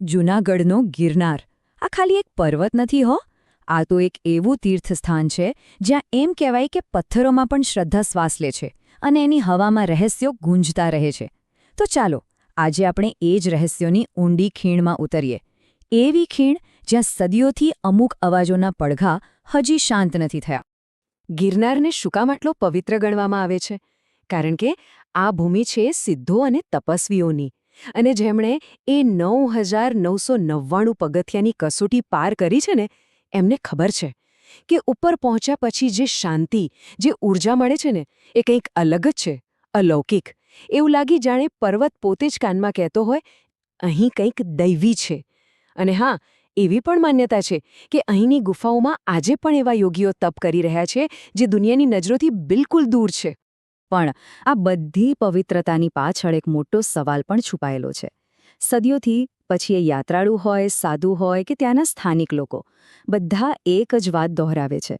જૂનાગઢનો ગિરનાર આ ખાલી એક પર્વત નથી હો, આ તો એક એવું તીર્થસ્થાન છે જ્યાં એમ કહેવાય કે પથ્થરોમાં પણ શ્રદ્ધા શ્વાસ લે છે અને એની હવામાં રહસ્યો ગુંજતા રહે છે. તો ચાલો આજે આપણે એ જ રહસ્યોની ઊંડી ખીણમાં ઉતરીએ. એવી ખીણ જ્યાં સદીઓથી અમુક અવાજોના પડઘા હજી શાંત નથી થયા. ગિરનારને શું કામ આટલો પવિત્ર ગણવામાં આવે છે? કારણ કે આ ભૂમિ છે સિદ્ધો અને તપસ્વીઓની, અને જેમણે એ 9,999 પગથિયાની કસોટી પાર કરી છે ને, એમને ખબર છે કે ઉપર પહોંચ્યા પછી જે શાંતિ, જે ઊર્જા મળે છે ને, એ કંઈક અલગ જ છે, અલૌકિક. એવું લાગી જાણે પર્વત પોતે જ કાનમાં કહેતો હોય, અહીં કંઈક દૈવી છે. અને હા, એવી પણ માન્યતા છે કે અહીંની ગુફાઓમાં આજે પણ એવા યોગીઓ તપ કરી રહ્યા છે જે દુનિયાની નજરોથી બિલકુલ દૂર છે. પણ આ બધી પવિત્રતાની પાછળ એક મોટો સવાલ પણ છુપાયેલો છે. સદીઓથી પછી એ યાત્રાળુ હોય, સાધુ હોય કે ત્યાંના સ્થાનિક લોકો, બધા એક જ વાત દોહરાવે છે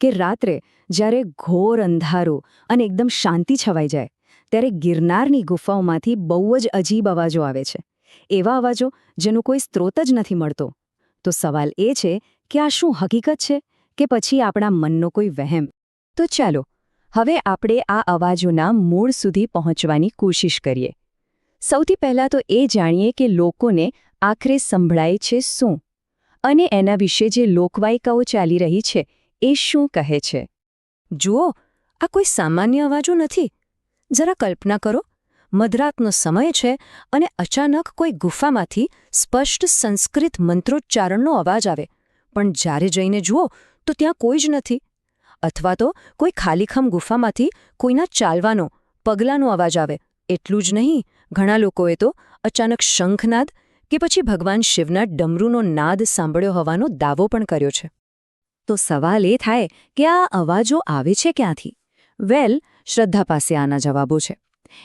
કે રાત્રે જ્યારે ઘોર અંધારું અને એકદમ શાંતિ છવાઈ જાય, ત્યારે ગિરનારની ગુફાઓમાંથી બહુ જ અજીબ અવાજો આવે છે. એવા અવાજો જેનો કોઈ સ્ત્રોત જ નથી મળતો. તો સવાલ એ છે કે આ શું હકીકત છે કે પછી આપણા મનનો કોઈ વહેમ? તો ચાલો હવે આપણે આ અવાજોના મૂળ સુધી પહોંચવાની કોશિશ કરીએ. સૌથી પહેલાં તો એ જાણીએ કે લોકોને આખરે સંભળાય છે શું, અને એના વિશે જે લોકવાયકાઓ ચાલી રહી છે એ શું કહે છે. જુઓ, આ કોઈ સામાન્ય અવાજો નથી. જરા કલ્પના કરો, મધરાતનો સમય છે અને અચાનક કોઈ ગુફામાંથી સ્પષ્ટ સંસ્કૃત મંત્રોચ્ચારણનો અવાજ આવે, પણ જ્યારે જઈને જુઓ તો ત્યાં કોઈ જ નથી. અથવા તો કોઈ ખાલીખમ ગુફામાંથી કોઈના ચાલવાનો, પગલાંનો અવાજ આવે. એટલું જ નહીં, ઘણા લોકોએ તો અચાનક શંખનાદ કે પછી ભગવાન શિવના ડમરૂનો નાદ સાંભળ્યો હોવાનો દાવો પણ કર્યો છે. તો સવાલ એ થાય કે આ અવાજો આવે છે ક્યાંથી? વેલ, શ્રદ્ધા પાસે આના જવાબો છે.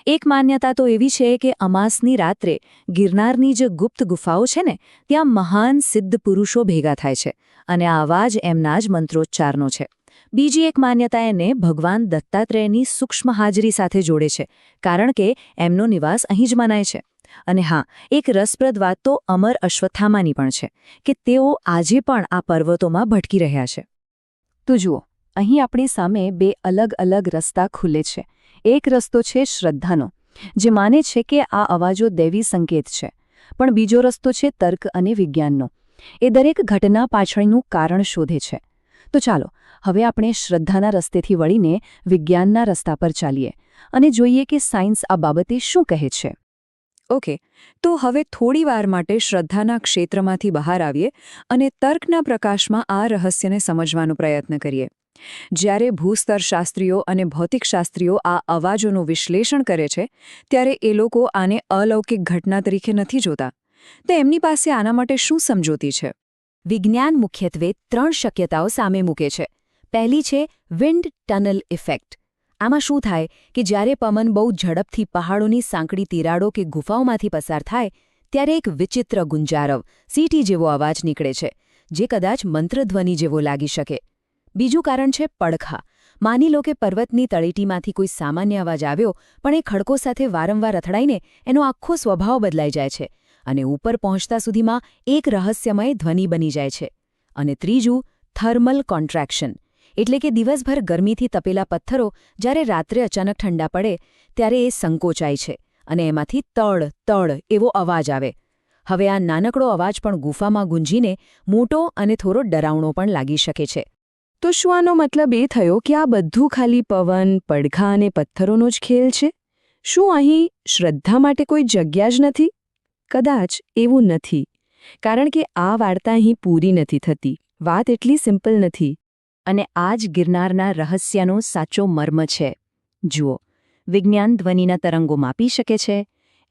એક માન્યતા તો એવી છે કે અમાસની રાત્રે ગિરનારની જે ગુપ્ત ગુફાઓ છે ને, ત્યાં મહાન સિદ્ધ પુરુષો ભેગા થાય છે અને આ અવાજ એમના જ મંત્રોચ્ચારનો છે. બીજી એક માન્યતા એને ભગવાન દત્તાત્રેયની સૂક્ષ્મ હાજરી સાથે જોડે છે, કારણ કે એમનો નિવાસ અહીં જ મનાય છે. અને હા, એક રસપ્રદ વાત તો અમર અશ્વત્થામાની પણ છે કે તેઓ આજે પણ આ પર્વતોમાં ભટકી રહ્યા છે. તો જુઓ, અહીં આપણી સામે બે અલગ અલગ રસ્તા ખુલે છે. એક રસ્તો છે શ્રદ્ધાનો, જે માને છે કે આ અવાજો દૈવી સંકેત છે. પણ બીજો રસ્તો છે તર્ક અને વિજ્ઞાનનો. એ દરેક ઘટના પાછળનું કારણ શોધે છે. તો ચાલો હવે આપણે શ્રદ્ધાના રસ્તેથી વળીને વિજ્ઞાનના રસ્તા પર ચાલીએ અને જોઈએ કે સાયન્સ આ બાબતે શું કહે છે. ઓકે, તો હવે થોડી વાર માટે શ્રદ્ધાના ક્ષેત્રમાંથી બહાર આવીએ અને તર્કના પ્રકાશમાં આ રહસ્યને સમજવાનો પ્રયત્ન કરીએ. જ્યારે ભૂસ્તરશાસ્ત્રીઓ અને ભૌતિકશાસ્ત્રીઓ આ અવાજોનું વિશ્લેષણ કરે છે, ત્યારે એ લોકો આને અલૌકિક ઘટના તરીકે નથી જોતા. તો એમની પાસે આના માટે શું સમજૂતી છે? વિજ્ઞાન મુખ્યત્વે 3 શક્યતાઓ સામે મૂકે છે. પહેલી છે વિન્ડ ટનલ ઇફેક્ટ. આમાં શું થાય કે જ્યારે પવન બહુ ઝડપથી પહાડોની સાંકડી તિરાડો કે ગુફાઓમાંથી પસાર થાય, ત્યારે એક વિચિત્ર ગુંજારવ, સીટી જેવો અવાજ નીકળે છે, જે કદાચ મંત્રધ્વનિ જેવો લાગી શકે. બીજું કારણ છે પડખા. માની લો કે પર્વતની તળેટીમાંથી કોઈ સામાન્ય અવાજ આવ્યો, પણ એ ખડકો સાથે વારંવાર અથડાઈને એનો આખો સ્વભાવ બદલાઈ જાય છે અને ઉપર પહોંચતા સુધીમાં એક રહસ્યમય ધ્વનિ બની જાય છે. અને ત્રીજું, થર્મલ કોન્ટ્રેક્શન. એટલે કે દિવસભર ગરમીથી તપેલા પથ્થરો જ્યારે રાત્રે અચાનક ઠંડા પડે ત્યારે એ સંકોચાય છે અને એમાંથી તડ તડ એવો અવાજ આવે. હવે આ નાનકડો અવાજ પણ ગુફામાં ગુંજીને મોટો અને થોડો ડરાવણો પણ લાગી શકે છે. તો શું આનો મતલબ એ થયો કે આ બધું ખાલી પવન, પડઘા અને પથ્થરોનો જ ખેલ છે? શું અહીં શ્રદ્ધા માટે કોઈ જગ્યા જ નથી? કદાચ એવું નથી, કારણ કે આ વાર્તા અહીં પૂરી નથી થતી. વાત એટલી સિમ્પલ નથી. અને આ જ ગિરનારના રહસ્યનો સાચો મર્મ છે. જુઓ, વિજ્ઞાન ધ્વનિના તરંગો માપી શકે છે,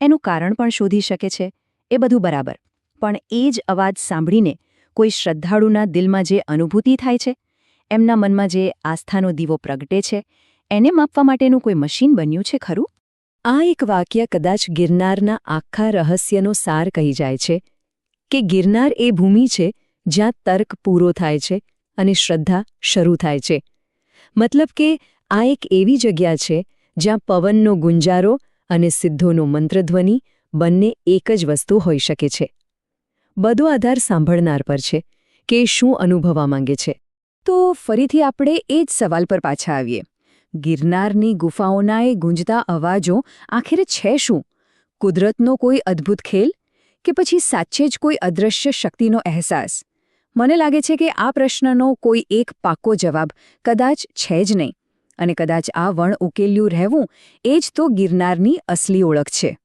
એનું કારણ પણ શોધી શકે છે, એ બધું બરાબર. પણ એ જ અવાજ સાંભળીને કોઈ શ્રદ્ધાળુના દિલમાં જે અનુભૂતિ થાય છે, એમના મનમાં જે આસ્થાનો દીવો પ્રગટે છે, એને માપવા માટેનું કોઈ મશીન બન્યું છે ખરું? આ એક વાક્ય કદાચ ગિરનારના આખા રહસ્યનો સાર કહી જાય છે કે ગિરનાર એ ભૂમિ છે જ્યાં તર્ક પૂરો થાય છે અને શ્રદ્ધા શરૂ થાય છે. મતલબ કે આ એક એવી જગ્યા છે જ્યાં પવનનો ગુંજારો અને સિદ્ધોનો મંત્રધ્વનિ બંને એક જ વસ્તુ હોઈ શકે છે. બધો આધાર સાંભળનાર પર છે કે એ શું અનુભવવા માંગે છે. તો ફરીથી આપણે એ જ સવાલ પર પાછા આવીએ. ગિરનારની ગુફાઓના એ ગુંજતા અવાજો આખરે છે શું? કુદરતનો કોઈ અદ્ભુત ખેલ? કે પછી સાચે જ કોઈ અદૃશ્ય શક્તિનો અહેસાસ? મને લાગે છે કે આ પ્રશ્નનો કોઈ એક પાક્કો જવાબ કદાચ છે જ નહીં. અને કદાચ આ વણ ઉકેલ્યું રહેવું એ જ તો ગિરનારની અસલી ઓળખ છે.